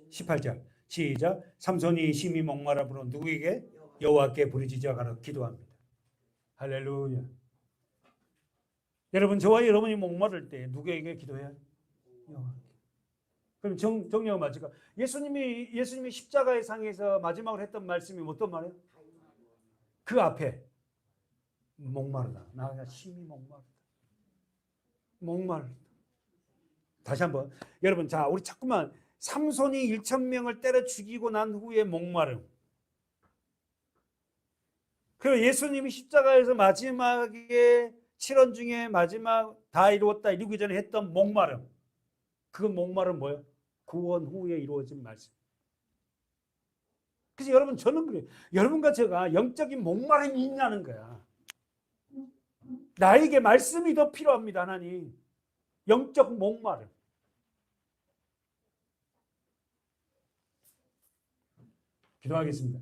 18절 시작. 삼손이 심히 목마름으로 누구에게? 여호와께 부르짖어 가라 기도합니다. 할렐루야. 여러분 저와 여러분이 목마를 때 누구에게 기도해요? 여호와께. 그럼 정리하고 마칠까? 예수님이 십자가의 상에서 마지막으로 했던 말씀이 어떤 말이에요? 그 앞에 목마르다. 나 심히 목마르다. 목마르다. 다시 한번 여러분, 자 우리 자꾸만 삼손이 1,000명을 때려 죽이고 난 후에 목마름, 그리고 예수님이 십자가에서 마지막에 7원 중에 마지막 다 이루었다 이루기 전에 했던 목마름, 그 목마름 뭐예요? 구원 후에 이루어진 말씀. 그래서 여러분, 저는 그래요. 여러분과 제가 영적인 목마름이 있냐는 거야. 나에게 말씀이 더 필요합니다. 하나님, 영적 목마름. 기도하겠습니다.